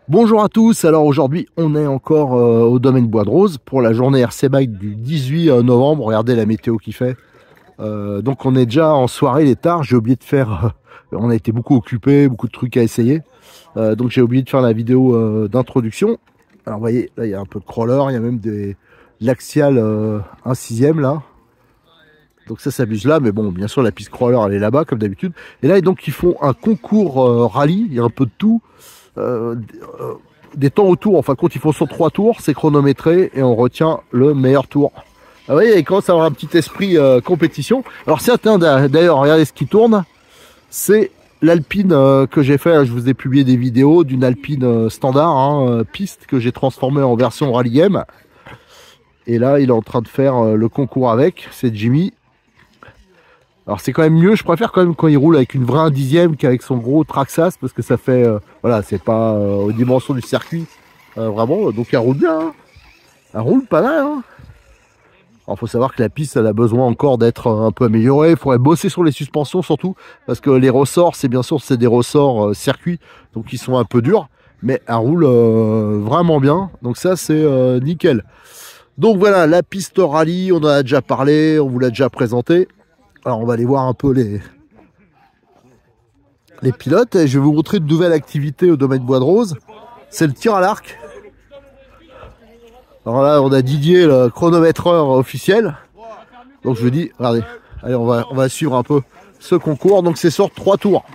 Bonjour à tous, alors aujourd'hui on est encore au domaine Bois de Rose pour la journée RC Bike du 18 novembre, regardez la météo qu'il fait. Donc on est déjà en soirée, il est tard, j'ai oublié de faire, on a été beaucoup occupés, beaucoup de trucs à essayer. Donc j'ai oublié de faire la vidéo d'introduction. Alors vous voyez, là il y a un peu de crawler, il y a même des l'axial 1/6 là. Donc ça s'abuse là, mais bon bien sûr la piste crawler elle est là-bas comme d'habitude. Et là donc ils font un concours rallye, il y a un peu de tout. Des temps autour, en fin de compte ils font sur 3 tours, c'est chronométré et on retient le meilleur tour. Ah oui, il commence à avoir un petit esprit compétition. Alors certains d'ailleurs, regardez ce qui tourne, c'est l'Alpine que j'ai fait, je vous ai publié des vidéos d'une Alpine standard, hein, piste que j'ai transformée en version Rally Game. Et là il est en train de faire le concours avec, c'est Jimmy. Alors c'est quand même mieux, je préfère quand même quand il roule avec une vraie 1/10 qu'avec son gros Traxxas parce que ça fait, voilà, c'est pas aux dimensions du circuit, vraiment, donc elle roule bien, hein. Elle roule pas mal, hein. Alors faut savoir que la piste elle a besoin encore d'être un peu améliorée, il faudrait bosser sur les suspensions surtout, parce que les ressorts, c'est bien sûr c'est des ressorts circuit, donc ils sont un peu durs, mais elle roule vraiment bien, donc ça c'est nickel. Donc voilà, la piste rallye, on en a déjà parlé, on vous l'a déjà présenté. Alors on va aller voir un peu les pilotes et je vais vous montrer une nouvelle activité au domaine Bois de Rose, c'est le tir à l'arc. Alors là on a Didier, le chronométreur officiel, donc je vous dis, regardez, allez on va suivre un peu ce concours, donc c'est sur 3 tours.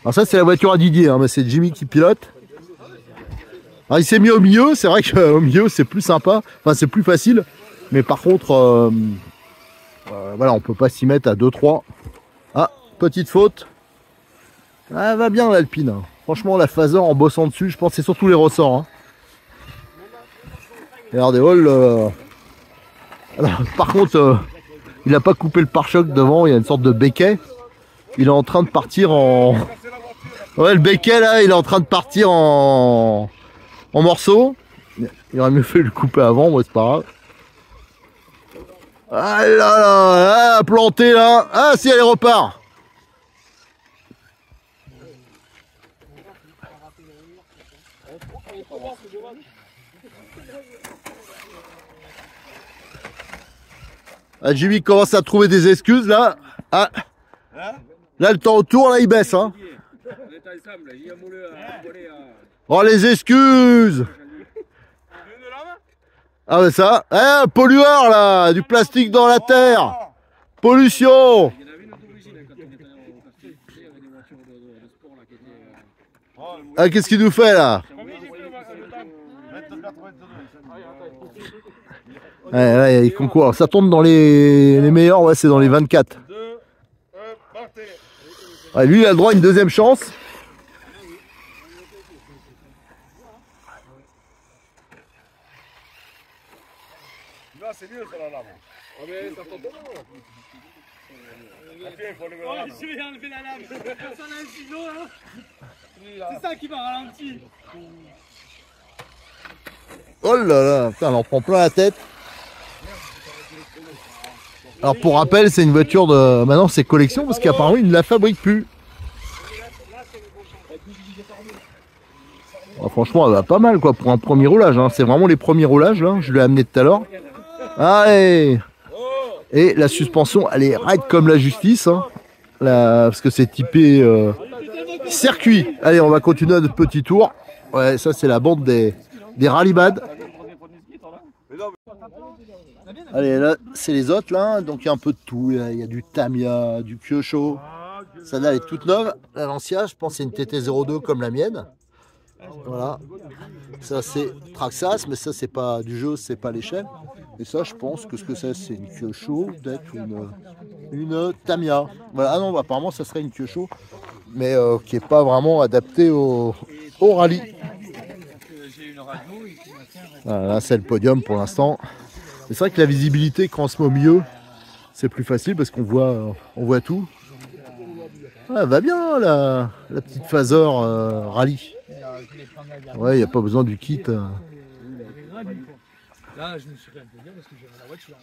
Alors ça c'est la voiture à Didier, hein, mais c'est Jimmy qui pilote. Alors il s'est mis au milieu, c'est vrai qu'au milieu c'est plus sympa, enfin c'est plus facile, mais par contre voilà, on peut pas s'y mettre à 2-3. Ah, petite faute. Ah, va bien l'Alpine. Franchement, la phaser en bossant dessus, je pense que c'est surtout les ressorts. Hein. Regardez, oh alors, par contre, il n'a pas coupé le pare-choc devant, il y a une sorte de béquet. Il est en train de partir en... Ouais, le béquet là, il est en train de partir en morceaux. Il aurait mieux fait de le couper avant, moi c'est pas grave. Ah là là, planté là. Ah si, elle repart. Ah, Jimmy commence à trouver des excuses là. Ah. Là le temps autour là il baisse hein. Oh les excuses. Ah mais ça, pollueur là, du plastique dans la terre, pollution. Ah qu'est-ce qu'il nous fait là? Ouais, là, il y a les concours, ça tombe dans les meilleurs, ouais c'est dans les 24. Ouais, lui il a le droit à une deuxième chance. C'est mieux ça là. Ah mais ça tombe pas. Je vais enlever la lame. Personne n'a un ciseau là. C'est ça qui m'a ralenti. Oh là là, putain, elle en prend plein la tête. Alors pour rappel, c'est une voiture de... Maintenant c'est collection parce qu'apparemment il ne la fabrique plus. Oh, franchement elle va pas mal quoi pour un premier roulage, hein. C'est vraiment les premiers roulages là, je l'ai amené tout à l'heure. Allez. Et la suspension elle est raide comme la justice hein. Parce que c'est typé circuit. Allez on va continuer notre petit tour. Ouais ça c'est la bande des rallye-bad. Allez là c'est les autres là, donc il y a un peu de tout, il y a du Tamiya, du Kyosho. Celle-là elle est toute neuve, la Lancia, je pense que c'est une TT02 comme la mienne. Voilà, ça c'est Traxxas, mais ça c'est pas du jeu, c'est pas l'échelle. Et ça je pense que ce que c'est une Kyosho, peut-être une Tamiya. Voilà, ah non apparemment ça serait une Kyosho, mais qui est pas vraiment adaptée au rallye. Voilà, là c'est le podium pour l'instant. C'est vrai que la visibilité quand on se met au milieu, c'est plus facile parce qu'on voit tout. Ah, va bien la petite phaser rallye. Ouais, il n'y a pas besoin du kit. Là, je me suis fait un peu dire parce que j'avais la voiture.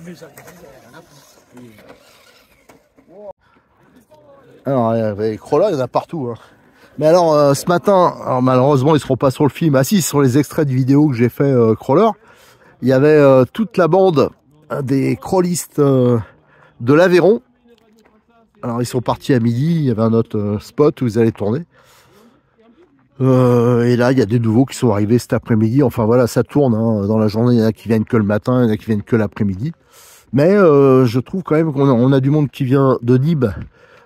Mais j'avais alors, les crawlers, il y en a partout. Hein. Mais alors, ce matin, alors, malheureusement, ils ne seront pas sur le film. Ah si, sur les extraits de vidéos que j'ai fait crawler, il y avait toute la bande des crawlistes de l'Aveyron. Alors, ils sont partis à midi. Il y avait un autre spot où ils allaient tourner. Et là, il y a des nouveaux qui sont arrivés cet après-midi. Enfin, voilà, ça tourne. Hein. Dans la journée, il y en a qui viennent que le matin, il y en a qui viennent que l'après-midi. Mais je trouve quand même qu'on a du monde qui vient de Nîmes,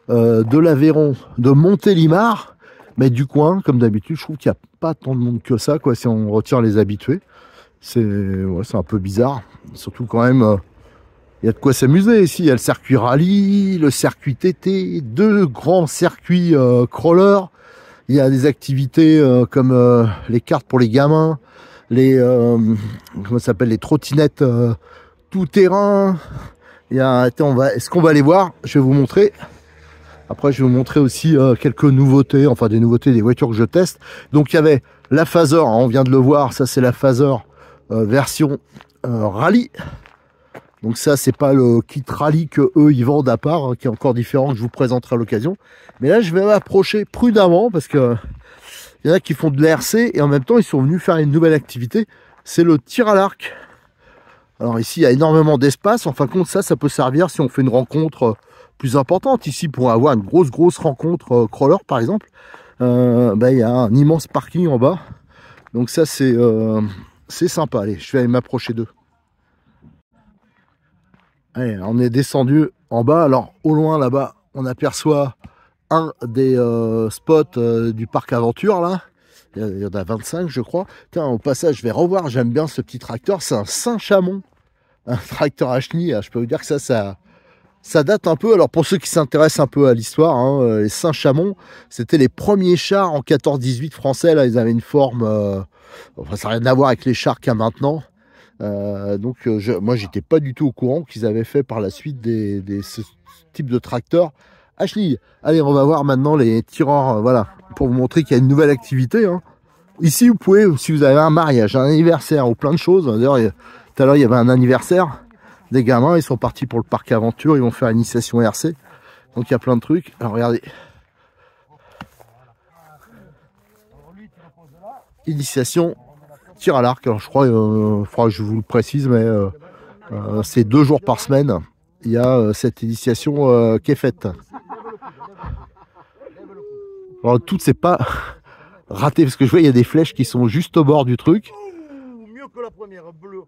de l'Aveyron, de Montélimar, mais du coin, comme d'habitude. Je trouve qu'il n'y a pas tant de monde que ça, quoi, si on retire les habitués. C'est un peu bizarre. Surtout quand même, il y a de quoi s'amuser ici. Il y a le circuit rallye, le circuit TT, 2 grands circuits crawler. Il y a des activités comme les cartes pour les gamins, les comment ça s'appelle, les trottinettes tout terrain. Il y a, est-ce qu'on va aller voir? Je vais vous montrer. Après, je vais vous montrer aussi quelques nouveautés, enfin des nouveautés des voitures que je teste. Donc il y avait la Phaser, hein, on vient de le voir, ça c'est la Phaser version rallye. Donc ça, c'est pas le kit rallye que eux ils vendent à part, hein, qui est encore différent, que je vous présenterai à l'occasion. Mais là, je vais m'approcher prudemment parce que il y en a qui font de l'RC et en même temps, ils sont venus faire une nouvelle activité. C'est le tir à l'arc. Alors ici, il y a énormément d'espace. En fin de compte, ça peut servir si on fait une rencontre plus importante. Ici, pour avoir une grosse rencontre crawler, par exemple, il y a un immense parking en bas. Donc ça, c'est sympa. Allez, je vais aller m'approcher d'eux. Allez, on est descendu en bas. Alors, au loin, là-bas, on aperçoit un des spots du parc aventure, là. Il y en a 25, je crois. Tiens, au passage, je vais revoir. J'aime bien ce petit tracteur. C'est un Saint-Chamond. Un tracteur à chenilles. Je peux vous dire que ça date un peu. Alors, pour ceux qui s'intéressent un peu à l'histoire, hein, les Saint-Chamond, c'était les premiers chars en 14-18 français. Là, ils avaient une forme... enfin, ça n'a rien à voir avec les chars qu'il y a maintenant. Donc moi j'étais pas du tout au courant qu'ils avaient fait par la suite ce type de tracteur à chenilles. Allez, on va voir maintenant les tireurs, voilà, pour vous montrer qu'il y a une nouvelle activité. Hein. Ici vous pouvez, si vous avez un mariage, un anniversaire ou plein de choses, d'ailleurs tout à l'heure il y avait un anniversaire des gamins, ils sont partis pour le parc aventure, ils vont faire initiation RC, donc il y a plein de trucs. Alors regardez, initiation tir à l'arc. Alors je crois, faudra que je vous le précise, mais c'est 2 jours par semaine. Il y a cette initiation qui est faite. Alors tout c'est pas raté parce que je vois il y a des flèches qui sont juste au bord du truc.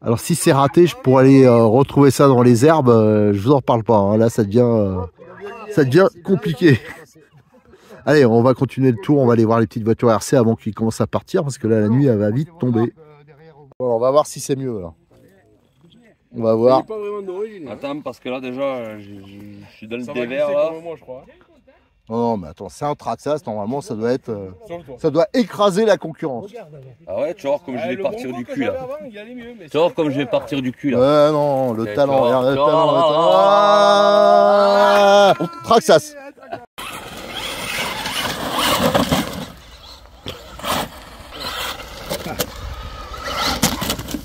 Alors si c'est raté, je pourrais aller retrouver ça dans les herbes. Je vous en reparle pas. Hein. Là ça devient compliqué. Allez, on va continuer le tour, on va aller voir les petites voitures RC avant qu'ils commencent à partir, parce que là, la nuit, elle va vite tomber. Bon, on va voir si c'est mieux, là. On va voir. Attends, parce que là, déjà, je suis dans le dévers, là. Non, mais attends, c'est un Traxxas, normalement, ça doit être... ça doit écraser la concurrence. Ah ouais, tu vas voir comme je vais partir du cul, là. Tu vas voir comme je vais partir du cul, là. Ouais, non, le talent, regarde, le talent, le talent. Traxxas.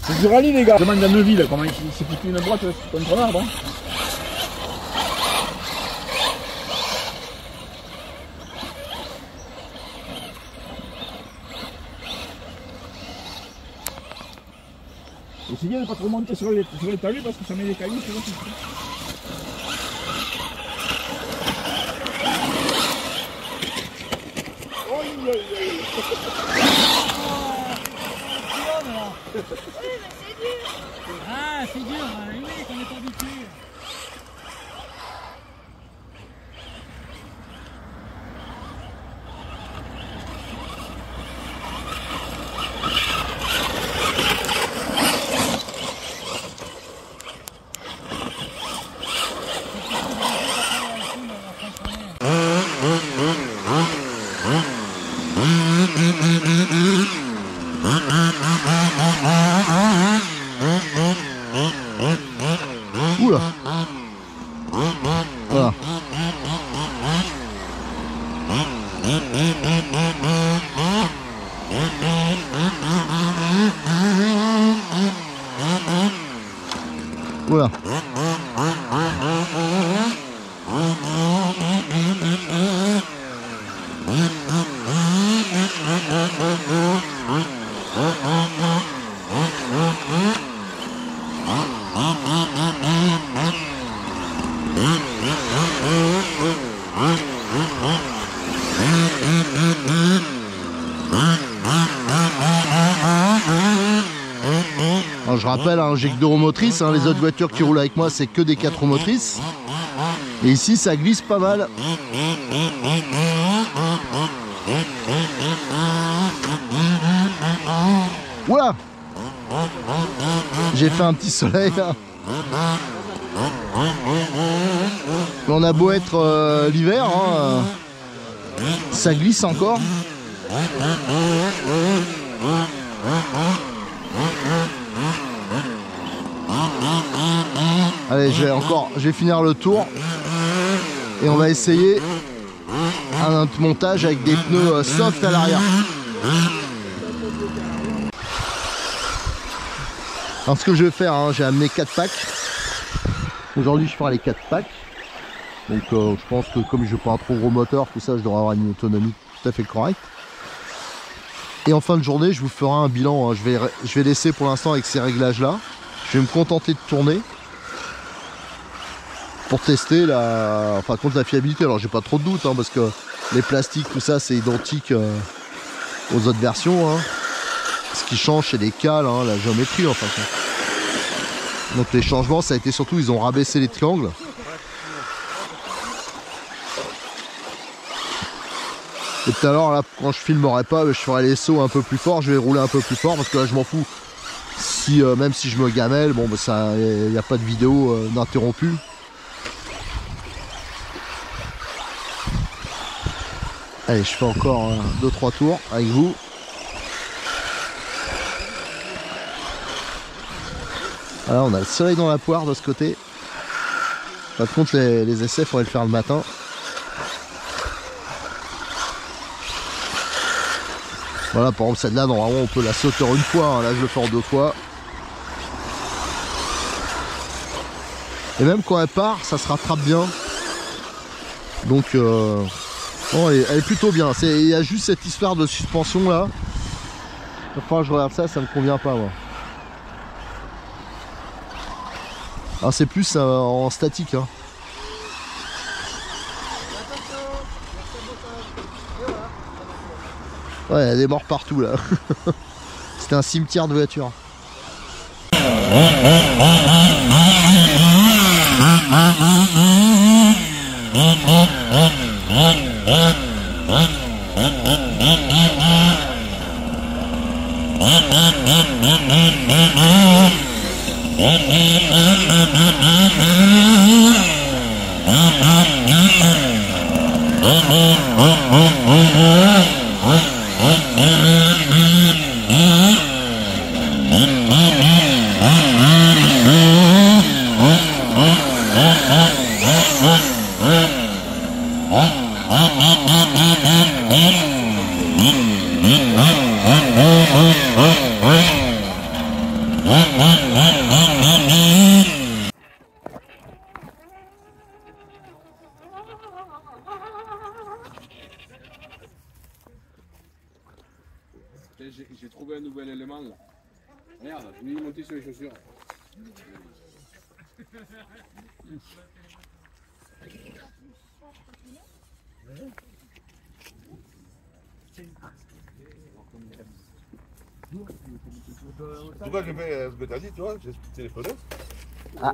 C'est du rallye les gars. Je demande à Neuville comment il s'est foutu une boîte contre l'arbre. Hein. Et c'est bien de ne pas trop monter sur les talus parce que ça met des cailloux sur le site. Ah, c'est dur, oui, qu'on n'est pas habitué. Oula. Voilà. Voilà. Alors, je rappelle, hein, j'ai que 2 roues motrices, hein, les autres voitures qui roulent avec moi c'est que des 4 roues motrices. Et ici ça glisse pas mal. Oula! J'ai fait un petit soleil là. On a beau être l'hiver, hein, ça glisse encore. Allez, je vais finir le tour et on va essayer un montage avec des pneus soft à l'arrière. Alors ce que je vais faire, hein, j'ai amené 4 packs. Aujourd'hui je ferai les 4 packs. Donc je pense que comme je n'ai pas un trop gros moteur, tout ça, je devrais avoir une autonomie tout à fait correcte. Et en fin de journée, je vous ferai un bilan, hein. Je vais laisser pour l'instant avec ces réglages là. Je vais me contenter de tourner pour tester contre la fiabilité. Alors j'ai pas trop de doute, hein, parce que les plastiques, tout ça c'est identique aux autres versions, hein. Ce qui change c'est les cales, hein, la géométrie en fait. Donc les changements ça a été surtout, ils ont rabaissé les triangles. Et tout à l'heure là, quand je filmerai pas, je ferai les sauts un peu plus fort, je vais rouler un peu plus fort parce que là je m'en fous. Si, même si je me gamelle, bon, bah, il n'y a pas de vidéo d'interrompu. Allez, je fais encore 2-3 tours avec vous. Voilà, on a le soleil dans la poire de ce côté. Par contre, les essais, il faudrait le faire le matin. Voilà, par exemple, celle-là, normalement, on peut la sauter en une fois. Hein. Là, je le fais en 2 fois. Et même quand elle part, ça se rattrape bien. Donc, bon, elle est plutôt bien. Il y a juste cette histoire de suspension là. Enfin, je regarde ça, ça me convient pas, moi. Alors, c'est plus en statique. Hein. Ouais, il y a des morts partout là. C'était un cimetière de voitures. J'ai trouvé un nouvel élément là. Regarde, je vais y monter sur les chaussures. Pourquoi j'ai fait ce que t'as dit, tu vois, j'ai téléphoné. Ah,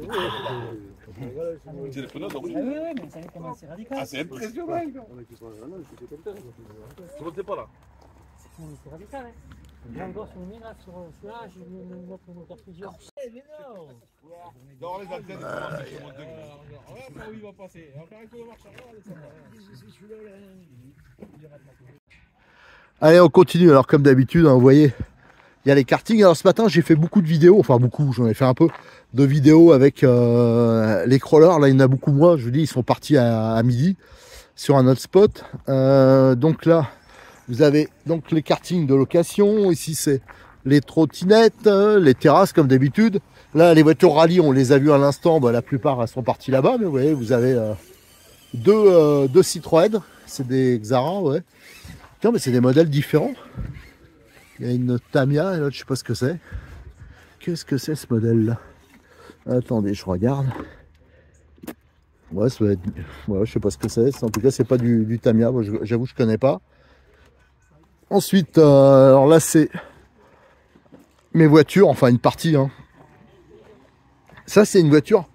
téléphoné, donc. Ah oui, mais ça comment c'est radical. Ah, c'est impressionnant. Comment t'es pas là? C'est radical, hein. J'ai un gosse, on met là sur celui-là, je vais me mettre mon moteur plusieurs. Mais non! Dans les antennes, Regarde où il va passer. On va faire un coup de marche arrière. Allez, on continue. Alors comme d'habitude, hein, vous voyez, il y a les kartings. Alors ce matin, j'ai fait beaucoup de vidéos, enfin beaucoup, j'en ai fait un peu de vidéos avec les crawlers. Là, il y en a beaucoup moins. Je vous dis, ils sont partis à midi sur un autre spot. Donc là, vous avez donc les kartings de location. Ici, c'est les trottinettes, les terrasses comme d'habitude. Là, les voitures rallye, on les a vues à l'instant. Bah, la plupart, elles sont parties là-bas. Mais vous voyez, vous avez deux Citroën. C'est des Xara, ouais. Tiens, mais c'est des modèles différents. Il y a une Tamiya, et là, je sais pas ce que c'est. Qu'est-ce que c'est ce modèle-là? Attendez, je regarde. Ouais, ça doit être... ouais, je sais pas ce que c'est. En tout cas, c'est pas du Tamiya. J'avoue, je connais pas. Ensuite, alors là, c'est mes voitures, enfin une partie. Hein. Ça, c'est une voiture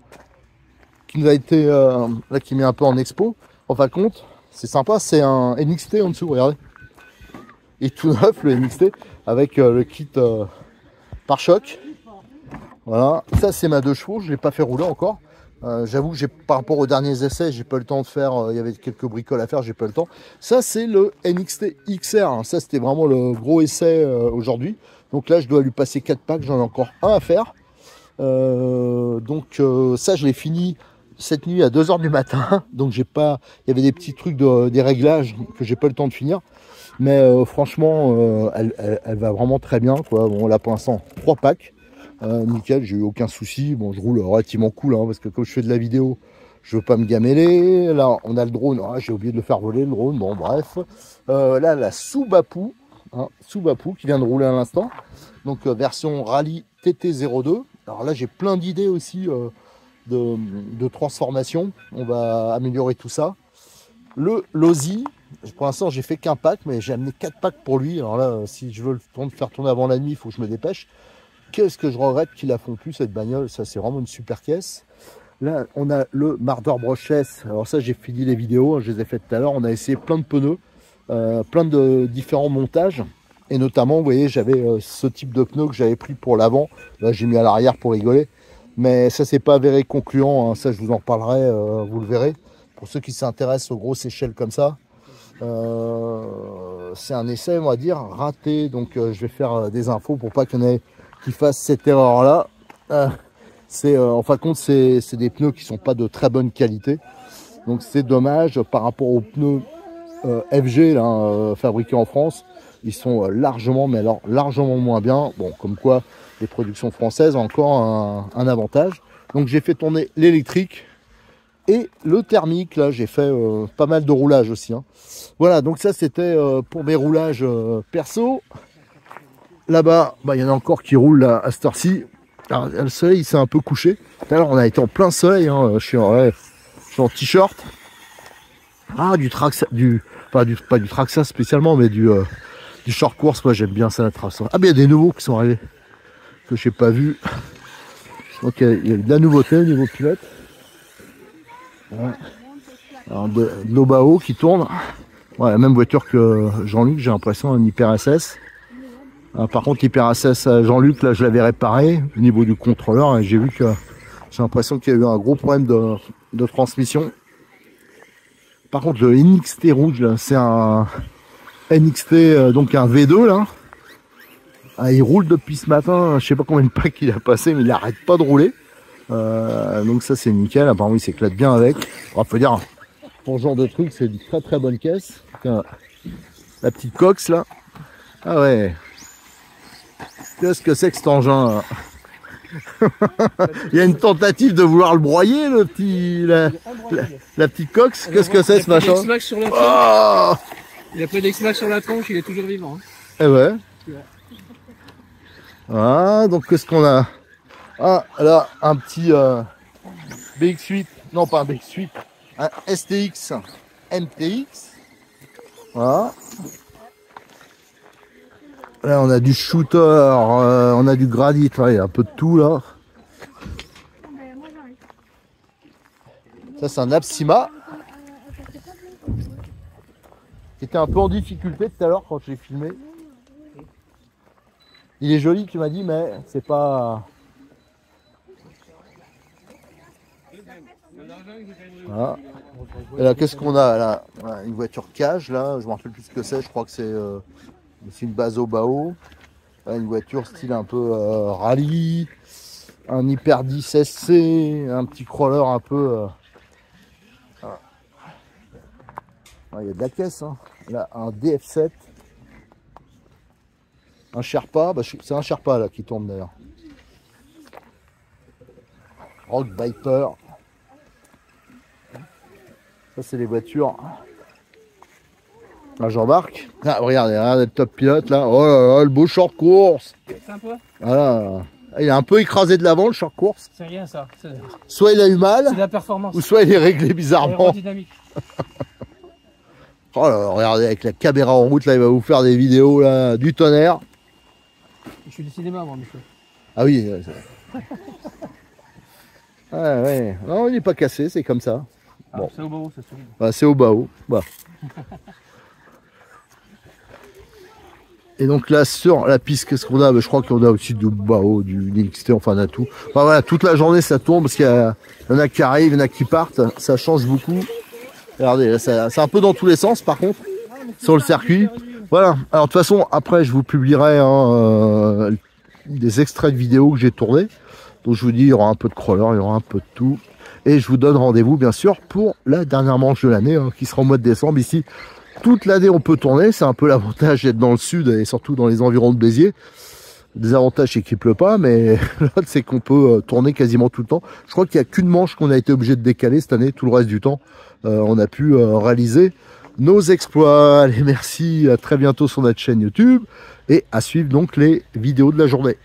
qui nous a été là, qui met un peu en expo. En fin de compte, c'est sympa. C'est un NXT en dessous, regardez. Et tout neuf, le NXT, avec le kit pare-choc. Voilà. Ça, c'est ma 2 chevaux. Je l'ai pas fait rouler encore. J'avoue que par rapport aux derniers essais, j'ai pas eu le temps de faire. Il y avait quelques bricoles à faire, j'ai pas eu le temps. Ça, c'est le NXT XR. Ça, c'était vraiment le gros essai aujourd'hui. Donc là, je dois lui passer 4 packs. J'en ai encore un à faire. Donc ça, je l'ai fini cette nuit à 2 h du matin. Donc j'ai pas. Il y avait des petits trucs des réglages que j'ai pas eu le temps de finir. Mais franchement, elle va vraiment très bien, quoi. Bon, là pour l'instant, 3 packs. Nickel, j'ai eu aucun souci. Bon, je roule relativement cool, hein, parce que comme je fais de la vidéo, je veux pas me gameler. Là, on a le drone. Ah, j'ai oublié de le faire voler, le drone. Bon, bref. Là, la Subaru, hein, Subaru qui vient de rouler à l'instant. Donc, version Rallye TT02. Alors là, j'ai plein d'idées aussi de transformation. On va améliorer tout ça. Le Losi. Pour l'instant, j'ai fait qu'un pack, mais j'ai amené 4 packs pour lui. Alors là, si je veux le faire tourner avant la nuit, il faut que je me dépêche. Qu'est-ce que je regrette qu'il la font plus, cette bagnole. Ça, c'est vraiment une super caisse. Là, on a le Marder Brushless. Alors ça, j'ai fini les vidéos, je les ai faites tout à l'heure. On a essayé plein de pneus, plein de différents montages. Et notamment, vous voyez, j'avais ce type de pneu que j'avais pris pour l'avant. Là, j'ai mis à l'arrière pour rigoler. Mais ça, c'est pas avéré concluant. Hein. Ça, je vous en parlerai, vous le verrez. Pour ceux qui s'intéressent aux grosses échelles comme ça. C'est un essai, on va dire, raté. Donc, je vais faire des infos pour pas qu'il y en ait qui fassent cette erreur-là. En fin de compte, c'est des pneus qui sont pas de très bonne qualité. Donc, c'est dommage par rapport aux pneus FG là, fabriqués en France. Ils sont largement, mais alors largement moins bien. Bon, comme quoi, les productions françaises ont encore un avantage. Donc, j'ai fait tourner l'électrique et le thermique. Là, j'ai fait pas mal de roulage aussi. Hein. Voilà, donc ça, c'était pour mes roulages perso. Là-bas, bah, y en a encore qui roulent là, à cette heure-ci. Alors, le soleil s'est un peu couché. Tout à l'heure, on a été en plein soleil. Hein. Je suis en t-shirt. Ah, pas du Traxa spécialement, mais du short course. Moi, j'aime bien ça, la Traxa. Ah, mais il y a des nouveaux qui sont arrivés que je n'ai pas vu. Donc, il y a de la nouveauté au niveau pilote. Voilà. Alors, de l'Obao qui tourne. Ouais, la même voiture que Jean-Luc, j'ai l'impression, un Hyper SS. Par contre, l'Hyper SS Jean-Luc, là, je l'avais réparé au niveau du contrôleur et j'ai vu que j'ai l'impression qu'il y a eu un gros problème de transmission. Par contre, le NXT rouge, c'est un NXT, donc un V2 là. Ah, il roule depuis ce matin, je sais pas combien de packs il a passé, mais il n'arrête pas de rouler. Donc ça, c'est nickel. Apparemment, il s'éclate bien avec. On peut dire, pour ce genre de truc, c'est une très très bonne caisse. La petite cox là. Ah ouais. Qu'est-ce que c'est que cet engin là? Il y a une tentative de vouloir le broyer, le petit, la petite cox. Qu'est-ce que c'est ce machin? Oh, il a pris d'X-Max sur la tronche, il est toujours vivant. Hein. Eh ouais. Ah, donc qu'est-ce qu'on a? Ah, là, un petit BX8. Non, pas un BX8. Un STX MTX. Voilà. Là, on a du shooter, on a du gradit, il y a un peu de tout là. Ça, c'est un Absima qui était un peu en difficulté tout à l'heure quand je l'ai filmé. Il est joli, tu m'as dit, mais c'est pas. Voilà. Et là, qu'est-ce qu'on a là? Une voiture cage là, je me rappelle plus ce que c'est, je crois que c'est une base au bao. Voilà, une voiture style un peu rallye, un Hyper 10 SC, un petit crawler un peu... voilà. Il y a de la caisse, hein. Là, un DF7. Un Sherpa, bah, c'est un Sherpa là qui tourne d'ailleurs. Rock Viper. Ça c'est les voitures. Là j'embarque. Ah, regardez, le top pilote là. Oh là là, le beau short course. Sympa. Voilà. Il est un peu écrasé de l'avant le short course. C'est rien ça. Soit il a eu mal. C'est de la performance. Ou soit il est réglé bizarrement. Aérodynamique. Oh là, regardez avec la caméra en route là, il va vous faire des vidéos là, du tonnerre. Je suis du cinéma moi, monsieur. Ah oui. Ouais. Non, il n'est pas cassé, c'est comme ça. Bon. C'est au bas haut, ça se Bah, c'est au bas haut. Bah. Et donc là, sur la piste, qu'est-ce qu'on a? Je crois qu'on a aussi du bas haut, du NXT, enfin on a tout. Enfin, voilà, toute la journée ça tourne parce qu'il y en a qui arrivent, il y en a qui partent. Ça change beaucoup. Regardez, là, c'est un peu dans tous les sens par contre, sur le circuit. Voilà. Alors de toute façon, après je vous publierai des extraits de vidéos que j'ai tournés. Donc je vous dis, il y aura un peu de crawler, il y aura un peu de tout. Et je vous donne rendez-vous bien sûr pour la dernière manche de l'année, qui sera au mois de décembre. Ici, toute l'année on peut tourner. C'est un peu l'avantage d'être dans le sud et surtout dans les environs de Béziers. Des avantages c'est qu'il pleut pas, mais l'autre c'est qu'on peut tourner quasiment tout le temps. Je crois qu'il n'y a qu'une manche qu'on a été obligé de décaler cette année. Tout le reste du temps, on a pu réaliser nos exploits. Allez, merci, à très bientôt sur notre chaîne YouTube. Et à suivre donc les vidéos de la journée.